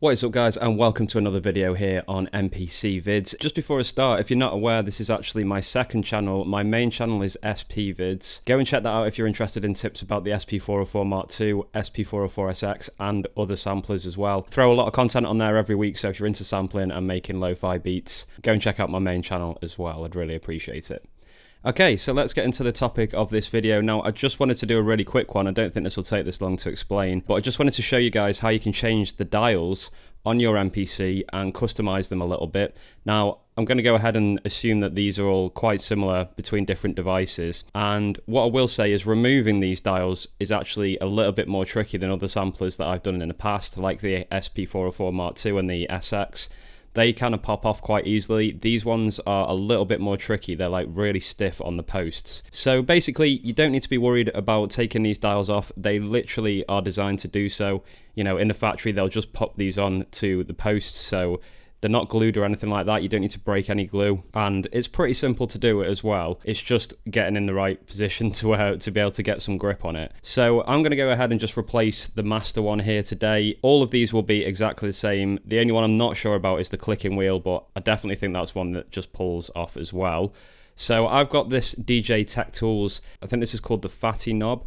What is up guys, and welcome to another video here on MPC Vids. Just before I start, if you're not aware, this is actually my second channel. My main channel is SP Vids. Go and check that out if you're interested in tips about the SP404 Mark II, SP404SX and other samplers as well. Throw a lot of content on there every week, so if you're into sampling and making lo-fi beats, go and check out my main channel as well. I'd really appreciate it. Okay, so let's get into the topic of this video. Now, I just wanted to do a really quick one. I don't think this will take this long to explain, but I just wanted to show you guys how you can change the dials on your MPC and customize them a little bit. Now, I'm going to go ahead and assume that these are all quite similar between different devices. And what I will say is removing these dials is actually a little bit more tricky than other samplers that I've done in the past, like the SP404 Mark II and the SX. They kind of pop off quite easily. These ones are a little bit more tricky. They're like really stiff on the posts. So basically, you don't need to be worried about taking these dials off. They literally are designed to do so. You know, in the factory, they'll just pop these on to the posts. So they're not glued or anything like that. You don't need to break any glue. And it's pretty simple to do it as well. It's just getting in the right position to be able to get some grip on it. So I'm going to go ahead and just replace the master one here today. All of these will be exactly the same. The only one I'm not sure about is the clicking wheel, but I definitely think that's one that just pulls off as well. So I've got this DJ Tech Tools. I think this is called the Fatty knob.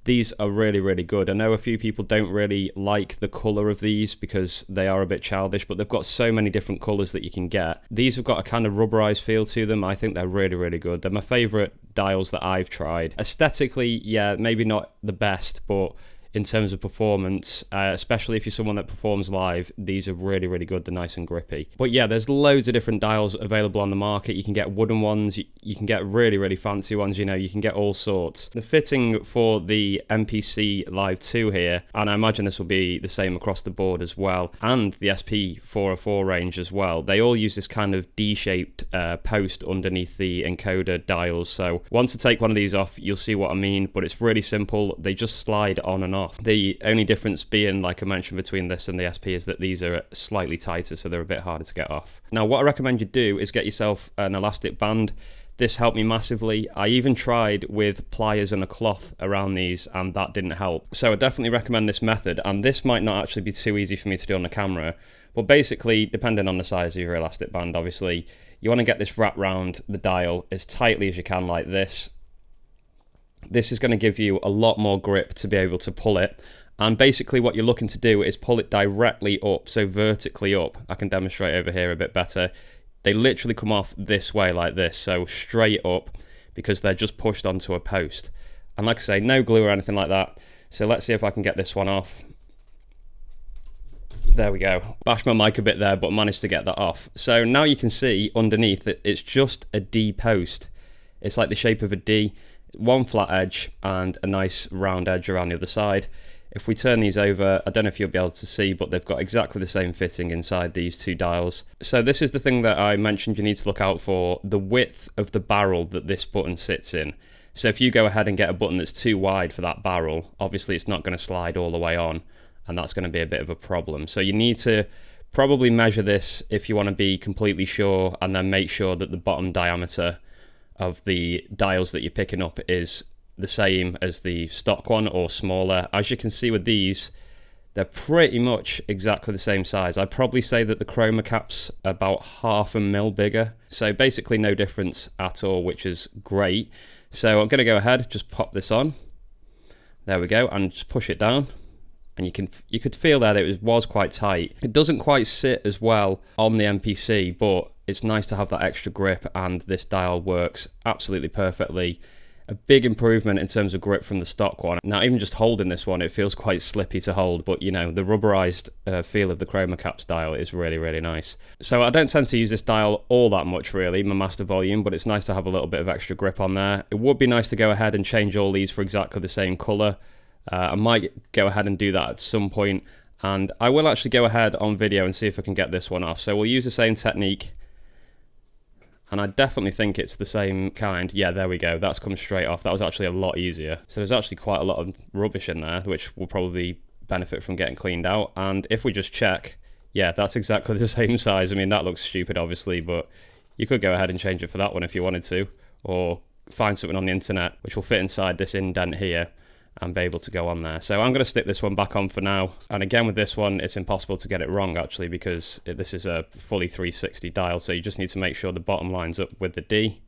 These are really, really good. I know a few people don't really like the colour of these because they are a bit childish, but they've got so many different colours that you can get. These have got a kind of rubberized feel to them. I think they're really, really good. They're my favourite dials that I've tried. Aesthetically, yeah, maybe not the best, but in terms of performance, especially if you're someone that performs live, these are really, really good. They're nice and grippy. But yeah, there's loads of different dials available on the market. You can get wooden ones, you can get really, really fancy ones, you know, you can get all sorts. The fitting for the MPC Live II here, and I imagine this will be the same across the board as well, and the SP404 range as well, they all use this kind of D-shaped post underneath the encoder dials. So once I take one of these off, you'll see what I mean, but it's really simple. They just slide on and off. The only difference being, like I mentioned, between this and the SP is that these are slightly tighter, so they're a bit harder to get off. Now, what I recommend you do is get yourself an elastic band. This helped me massively. I even tried with pliers and a cloth around these, and that didn't help. So I definitely recommend this method, and this might not actually be too easy for me to do on the camera, but basically, depending on the size of your elastic band, obviously, you want to get this wrapped around the dial as tightly as you can, like this. This is going to give you a lot more grip to be able to pull it. And basically what you're looking to do is pull it directly up, so vertically up. I can demonstrate over here a bit better. They literally come off this way like this, so straight up, because they're just pushed onto a post. And like I say, no glue or anything like that. So let's see if I can get this one off. There we go. Bashed my mic a bit there, but managed to get that off. So now you can see underneath that it's just a D post. It's like the shape of a D. One flat edge and a nice round edge around the other side. If we turn these over, I don't know if you'll be able to see, but they've got exactly the same fitting inside these two dials. So this is the thing that I mentioned you need to look out for, the width of the barrel that this button sits in. So if you go ahead and get a button that's too wide for that barrel, obviously it's not going to slide all the way on, and that's going to be a bit of a problem. So you need to probably measure this if you want to be completely sure, and then make sure that the bottom diameter of the dials that you're picking up is the same as the stock one or smaller. As you can see with these, they're pretty much exactly the same size. I'd probably say that the chroma cap's about 1/2 mil bigger. So basically no difference at all, which is great. So I'm going to go ahead, just pop this on. There we go, and just push it down. And you could feel there that it was quite tight. It doesn't quite sit as well on the MPC, but it's nice to have that extra grip, and this dial works absolutely perfectly. A big improvement in terms of grip from the stock one. Now, even just holding this one, it feels quite slippy to hold, but you know, the rubberized feel of the chroma caps dial is really, really nice. So I don't tend to use this dial all that much really, my master volume, but it's nice to have a little bit of extra grip on there. It would be nice to go ahead and change all these for exactly the same color. I might go ahead and do that at some point, and I will actually go ahead on video and see if I can get this one off. So we'll use the same technique, and I definitely think it's the same kind. Yeah, there we go. That's come straight off. That was actually a lot easier. So there's actually quite a lot of rubbish in there, which will probably benefit from getting cleaned out. And if we just check, yeah, that's exactly the same size. I mean, that looks stupid, obviously, but you could go ahead and change it for that one if you wanted to, or find something on the internet which will fit inside this indent here and be able to go on there. So I'm going to stick this one back on for now. And again, with this one, it's impossible to get it wrong actually, because this is a fully 360 dial. So you just need to make sure the bottom lines up with the D.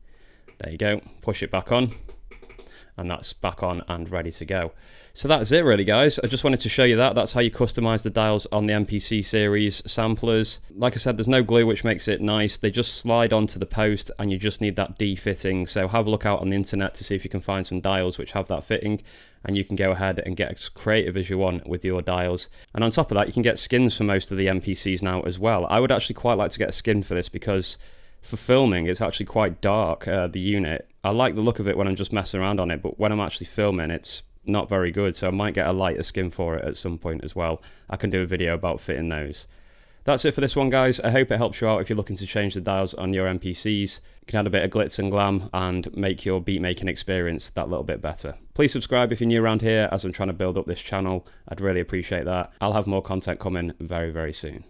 There you go, push it back on, and that's back on and ready to go. So that's it really, guys. I just wanted to show you that. That's how you customize the dials on the MPC series samplers. Like I said, there's no glue, which makes it nice. They just slide onto the post, and you just need that D fitting. So have a look out on the internet to see if you can find some dials which have that fitting, and you can go ahead and get as creative as you want with your dials. And on top of that, you can get skins for most of the MPCs now as well. I would actually quite like to get a skin for this, because for filming, it's actually quite dark, the unit. I like the look of it when I'm just messing around on it, but when I'm actually filming, it's not very good. So I might get a lighter skin for it at some point as well. I can do a video about fitting those. That's it for this one, guys. I hope it helps you out if you're looking to change the dials on your MPCs. You can add a bit of glitz and glam and make your beat making experience that little bit better. Please subscribe if you're new around here, as I'm trying to build up this channel. I'd really appreciate that. I'll have more content coming very, very soon.